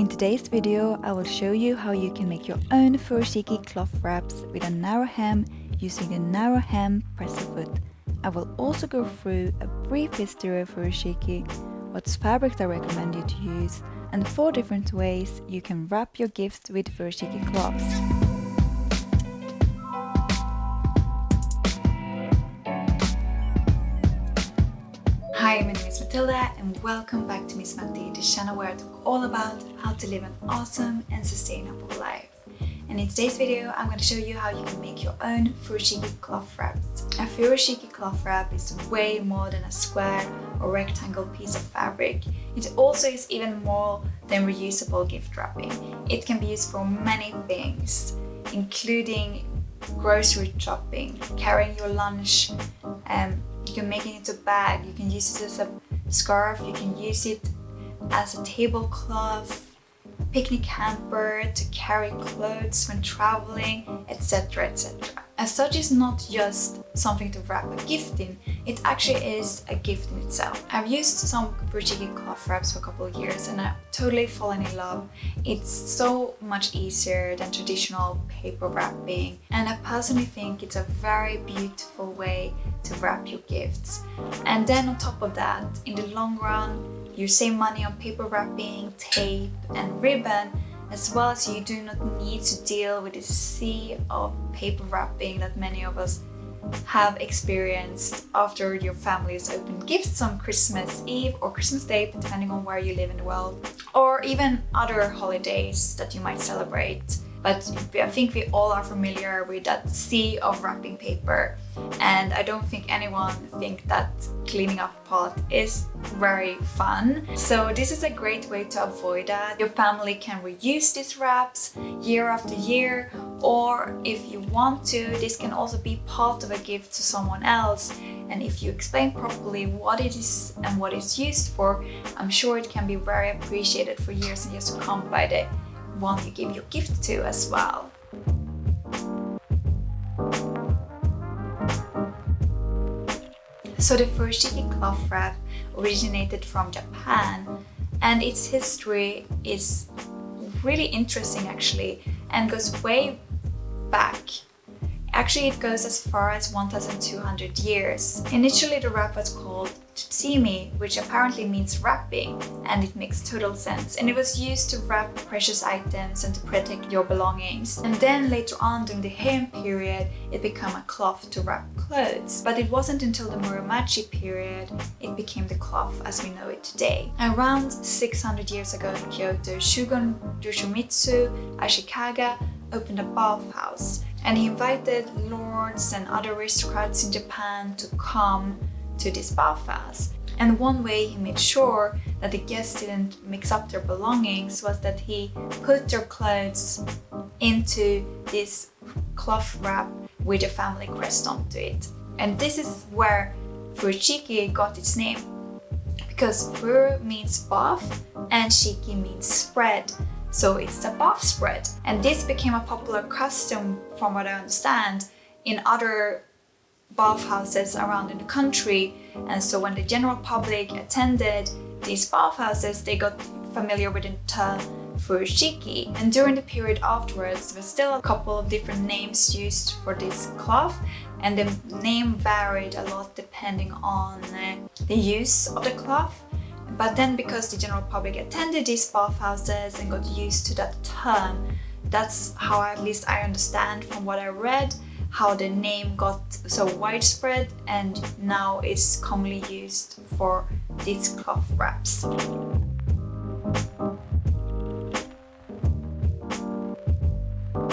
In today's video, I will show you how you can make your own Furoshiki cloth wraps with a narrow hem using the narrow hem presser foot. I will also go through a brief history of Furoshiki, what fabrics I recommend you to use, and 4 different ways you can wrap your gifts with Furoshiki cloths. Hi, my name is Matilda and welcome back to Miss Matti, the channel where I talk all about how to live an awesome and sustainable life. And in today's video, I'm going to show you how you can make your own Furoshiki cloth wraps. A Furoshiki cloth wrap is way more than a square or rectangle piece of fabric. It also is even more than reusable gift wrapping. It can be used for many things, including grocery shopping, carrying your lunch, you can make it into a bag, you can use it as a scarf, you can use it as a tablecloth, picnic hamper, to carry clothes when traveling, etc, etc. As such, it's not just something to wrap a gift in, it actually is a gift in itself. I've used some Furoshiki cloth wraps for a couple of years and I've totally fallen in love. It's so much easier than traditional paper wrapping, and I personally think it's a very beautiful way to wrap your gifts. And then on top of that, in the long run, you save money on paper wrapping, tape and ribbon, as well as you do not need to deal with the sea of paper wrapping that many of us have experienced after your family has opened gifts on Christmas Eve or Christmas Day, depending on where you live in the world, or even other holidays that you might celebrate. But I think we all are familiar with that sea of wrapping paper, and I don't think anyone thinks that cleaning up a pot is very fun. So this is a great way to avoid that. Your family can reuse these wraps year after year, or if you want to, this can also be part of a gift to someone else. And if you explain properly what it is and what it's used for, I'm sure it can be very appreciated for years and years to come by the one you give your gift to as well. So the Furoshiki cloth wrap originated from Japan, and its history is really interesting actually and goes way back. Actually, it goes as far as 1200 years. Initially, the wrap was called tsutsimi, which apparently means wrapping, and it makes total sense. And it was used to wrap precious items and to protect your belongings. And then later on, during the Heian period, it became a cloth to wrap clothes. But it wasn't until the Muromachi period it became the cloth as we know it today. Around 600 years ago in Kyoto, Shogun Yoshimitsu Ashikaga opened a bathhouse, and he invited lords and other aristocrats in Japan to come to this bathhouse. And one way he made sure that the guests didn't mix up their belongings was that he put their clothes into this cloth wrap with a family crest onto it. And this is where Furoshiki got its name, because Furo means bath and shiki means spread. So it's a bath spread. And this became a popular custom, from what I understand, in other bathhouses around in the country. And so when the general public attended these bathhouses, they got familiar with the term Furoshiki. And during the period afterwards, there were still a couple of different names used for this cloth, and the name varied a lot depending on the use of the cloth. But then, because the general public attended these bathhouses and got used to that term, that's how at least I understand from what I read, how the name got so widespread and now is commonly used for these cloth wraps.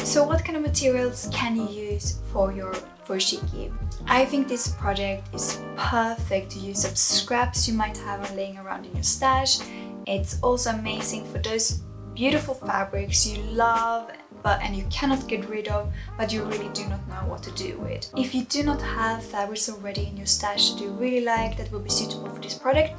So what kind of materials can you use for your Furoshiki? I think this project is perfect to use up scraps you might have laying around in your stash. It's also amazing for those beautiful fabrics you love and you cannot get rid of, but you really do not know what to do with. If you do not have fabrics already in your stash that you really like that will be suitable for this product,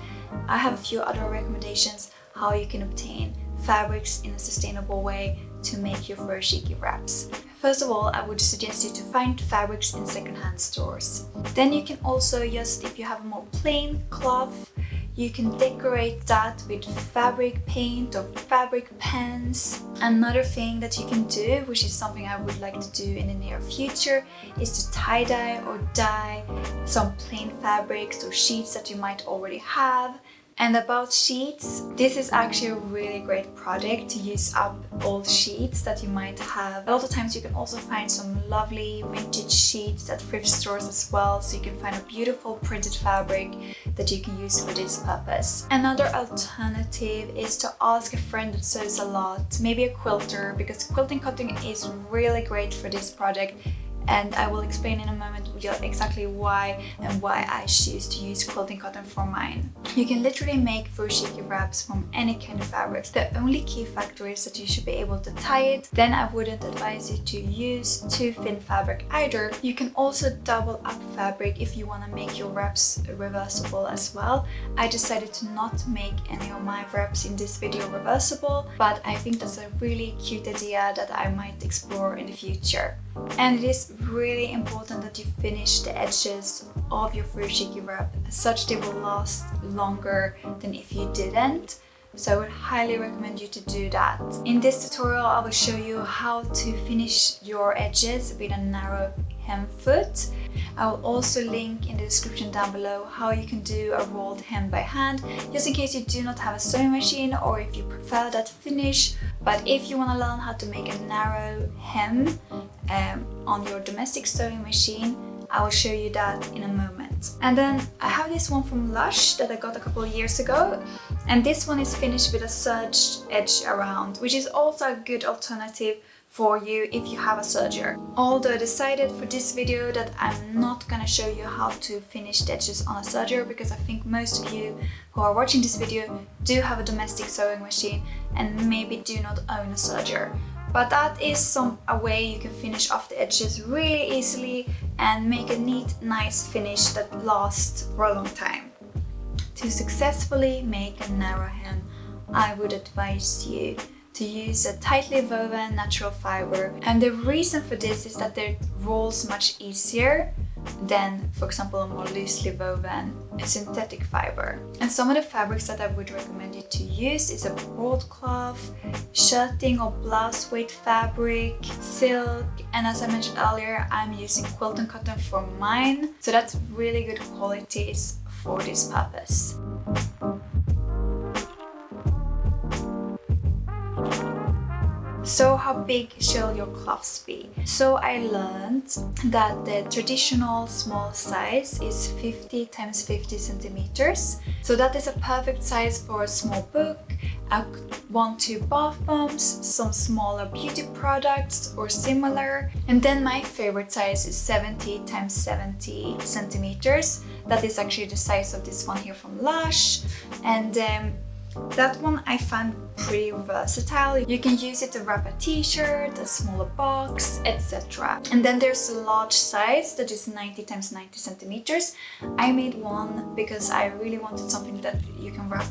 I have a few other recommendations how you can obtain fabrics in a sustainable way to make your Furoshiki wraps. First of all, I would suggest you to find fabrics in secondhand stores. Then you can also just, if you have a more plain cloth, You can decorate that with fabric paint or fabric pens. Another thing that you can do, which is something I would like to do in the near future, is to tie-dye or dye some plain fabrics or sheets that you might already have. And about sheets, this is actually a really great product to use up old sheets that you might have. A lot of times you can also find some lovely vintage sheets at thrift stores as well, so you can find a beautiful printed fabric that you can use for this purpose. Another alternative is to ask a friend that sews a lot, maybe a quilter, because quilting cotton is really great for this product. And I will explain in a moment exactly why and why I choose to use quilting cotton for mine. You can literally make furoshiki wraps from any kind of fabrics. The only key factor is that you should be able to tie it. Then I wouldn't advise you to use too thin fabric either. You can also double up fabric if you want to make your wraps reversible as well. I decided to not make any of my wraps in this video reversible, but I think that's a really cute idea that I might explore in the future. And it is really important that you finish the edges of your furoshiki wrap, as such they will last longer than if you didn't. So I would highly recommend you to do that. In this tutorial I will show you how to finish your edges with a narrow hem foot. I will also link in the description down below how you can do a rolled hem by hand, just in case you do not have a sewing machine or if you prefer that finish. But if you want to learn how to make a narrow hem on your domestic sewing machine, I will show you that in a moment. And then I have this one from Lush that I got a couple of years ago, and this one is finished with a serged edge around, which is also a good alternative for you if you have a serger. Although I decided for this video that I'm not gonna show you how to finish the edges on a serger, because I think most of you who are watching this video do have a domestic sewing machine and maybe do not own a serger. But that is a way you can finish off the edges really easily and make a neat, nice finish that lasts for a long time. To successfully make a narrow hem, I would advise you to use a tightly woven natural fiber, and the reason for this is that it rolls much easier than, for example, a more loosely woven synthetic fiber. And some of the fabrics that I would recommend you to use is a broadcloth, shirting or blouse weight fabric, silk, and as I mentioned earlier, I'm using quilting cotton for mine, so that's really good qualities for this purpose. So how big shall your cloths be? So I learned that the traditional small size is 50 × 50 centimeters. So that is a perfect size for a small book, 1-2 bath bombs, some smaller beauty products or similar. And then my favorite size is 70 × 70 centimeters. That is actually the size of this one here from Lush. And that one I find pretty versatile. You can use it to wrap a t-shirt, a smaller box, etc. And then there's a large size that is 90 × 90 centimeters. I made one because I really wanted something that you can wrap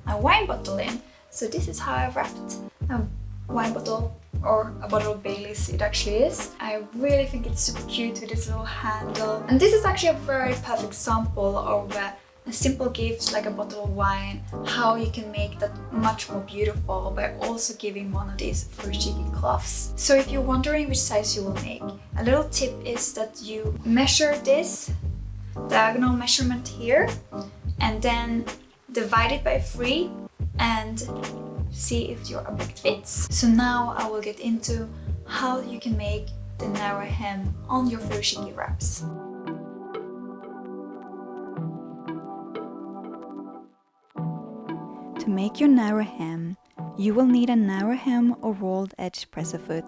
a wine bottle in. So this is how I wrapped a wine bottle, or a bottle of Baileys it actually is. I really think it's super cute with this little handle. And this is actually a very perfect sample of a simple gift like a bottle of wine, how you can make that much more beautiful by also giving one of these furoshiki cloths. So if you're wondering which size you will make, a little tip is that you measure this diagonal measurement here and then divide it by 3 and see if your object fits. So now I will get into how you can make the narrow hem on your furoshiki wraps. To make your narrow hem, you will need a narrow hem or rolled edge presser foot.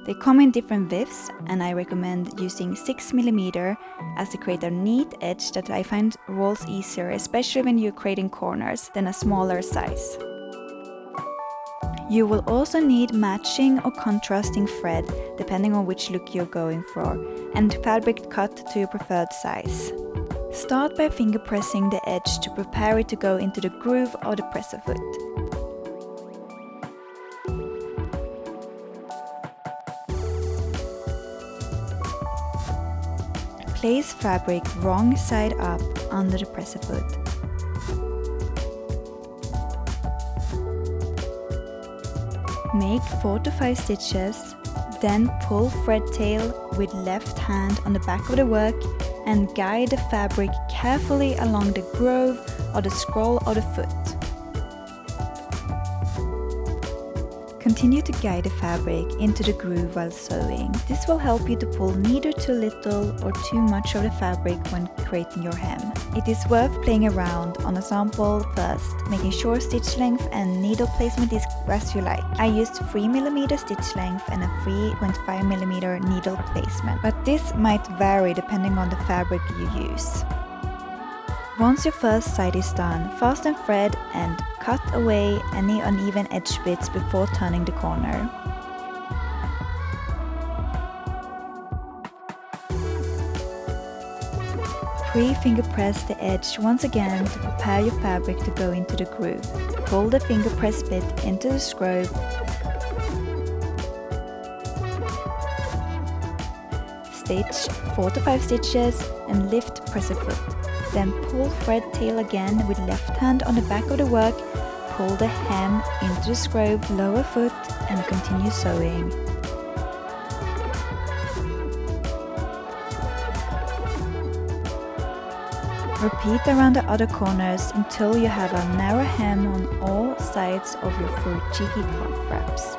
They come in different widths, and I recommend using 6 mm as to create a neat edge that I find rolls easier, especially when you're creating corners, than a smaller size. You will also need matching or contrasting thread depending on which look you're going for, and fabric cut to your preferred size. Start by finger pressing the edge to prepare it to go into the groove of the presser foot. Place fabric wrong side up under the presser foot. Make 4 to 5 stitches, then pull thread tail with left hand on the back of the work and guide the fabric carefully along the groove or the scroll of the foot. Continue to guide the fabric into the groove while sewing. This will help you to pull neither too little or too much of the fabric when creating your hem. It is worth playing around on a sample first, making sure stitch length and needle placement is as you like. I used 3mm stitch length and a 3.5mm needle placement, but this might vary depending on the fabric you use. Once your first side is done, fasten thread and cut away any uneven edge bits before turning the corner. Pre-finger press the edge once again to prepare your fabric to go into the groove. Pull the finger press bit into the scroll. Stitch 4 to 5 stitches and lift presser foot. Then pull thread tail again with left hand on the back of the work, pull the hem into the scroll, lower foot and continue sewing. Repeat around the other corners until you have a narrow hem on all sides of your Furoshiki cloth wraps.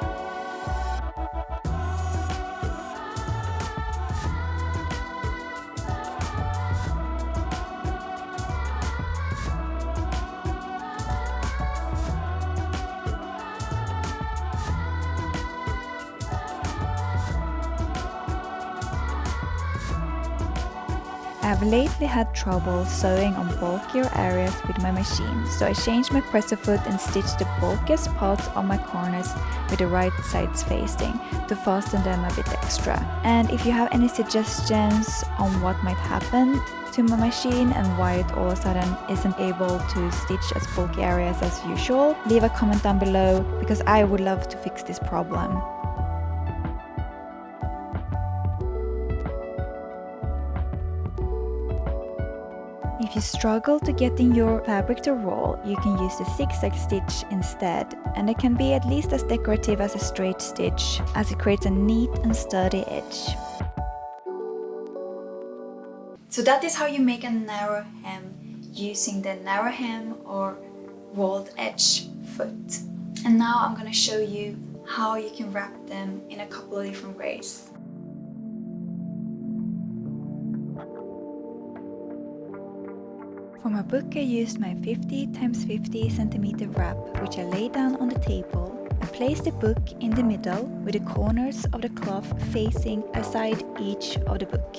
I've lately had trouble sewing on bulkier areas with my machine, so I changed my presser foot and stitched the bulkiest parts on my corners with the right sides facing to fasten them a bit extra. And if you have any suggestions on what might happen to my machine and why it all of a sudden isn't able to stitch as bulky areas as usual, leave a comment down below because I would love to fix this problem. If you struggle to getting your fabric to roll, you can use the zigzag stitch instead, and it can be at least as decorative as a straight stitch, as it creates a neat and sturdy edge. So that is how you make a narrow hem using the narrow hem or rolled edge foot. And now I'm going to show you how you can wrap them in a couple of different ways. For my book I used my 50x50cm wrap, which I laid down on the table. I placed the book in the middle with the corners of the cloth facing aside each of the book.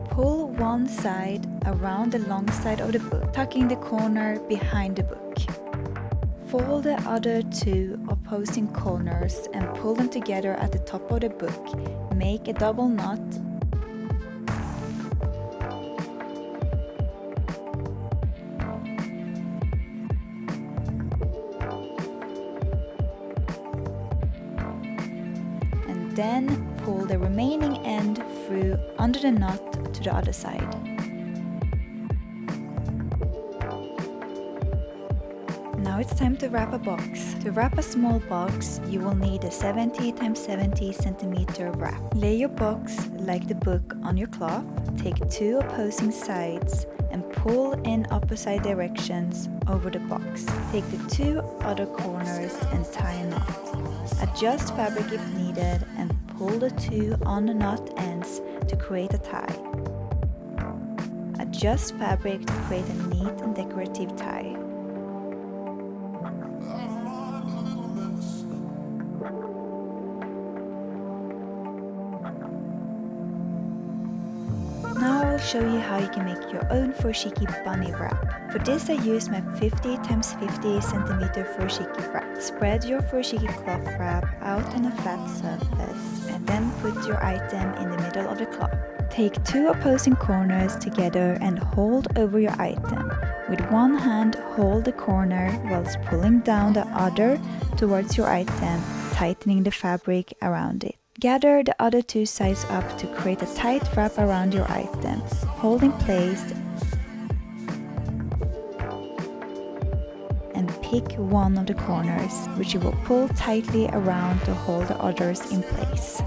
Pull one side around the long side of the book, tucking the corner behind the book. Fold the other two opposing corners and pull them together at the top of the book. Make a double knot. Then pull the remaining end through under the knot to the other side. Now it's time to wrap a box. To wrap a small box, you will need a 70x70cm wrap. Lay your box like the book on your cloth. Take two opposing sides and pull in opposite directions over the box. Take the two other corners and tie a knot. Adjust fabric if needed and pull the two on the knot ends to create a tie. Adjust fabric to create a neat and decorative tie. Now I will show you how you can make your own Furoshiki bunny wrap. For this I used my 50x50cm Furoshiki wrap. Spread your Furoshiki cloth wrap out on a flat surface and then put your item in the middle of the cloth. Take two opposing corners together and hold over your item. With one hand hold the corner whilst pulling down the other towards your item, tightening the fabric around it. Gather the other two sides up to create a tight wrap around your item. Hold in place and pick one of the corners, which you will pull tightly around to hold the others in place.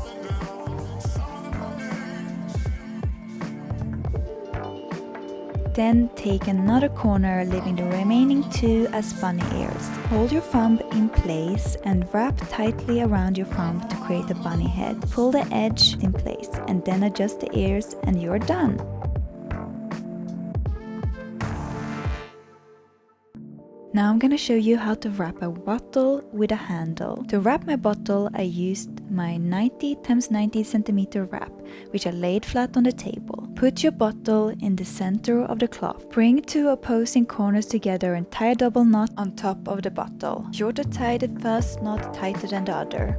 Then take another corner, leaving the remaining 2 as bunny ears. Hold your thumb in place and wrap tightly around your thumb to create a bunny head. Pull the edge in place and then adjust the ears and you're done. Now I'm gonna show you how to wrap a bottle with a handle. To wrap my bottle, I used my 90 x 90 cm wrap, which I laid flat on the table. Put your bottle in the center of the cloth. Bring 2 opposing corners together and tie a double knot on top of the bottle. Sure to tie the first knot tighter than the other.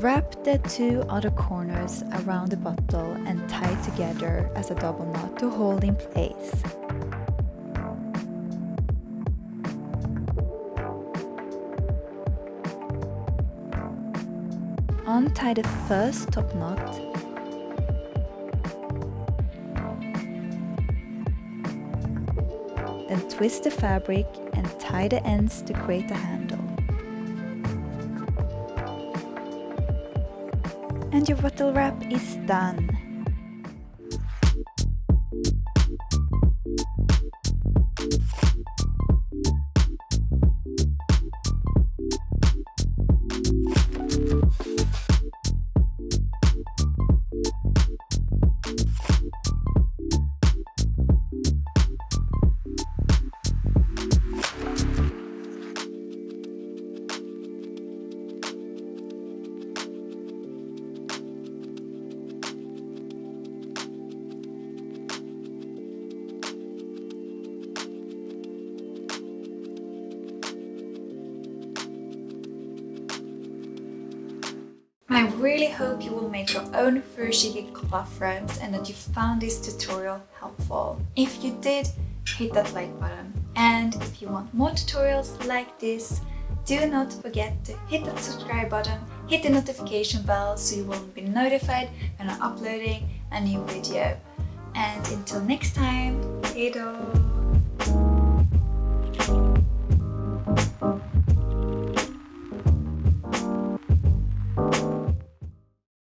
Wrap the 2 other corners around the bottle and tie together as a double knot to hold in place. Untie the first top knot . Then twist the fabric and tie the ends to create a handle. And your bottle wrap is done. I really hope you will make your own Furoshiki cloth wraps and that you found this tutorial helpful. If you did, hit that like button. And if you want more tutorials like this, do not forget to hit that subscribe button, hit the notification bell so you will be notified when I'm uploading a new video. And until next time, hej då!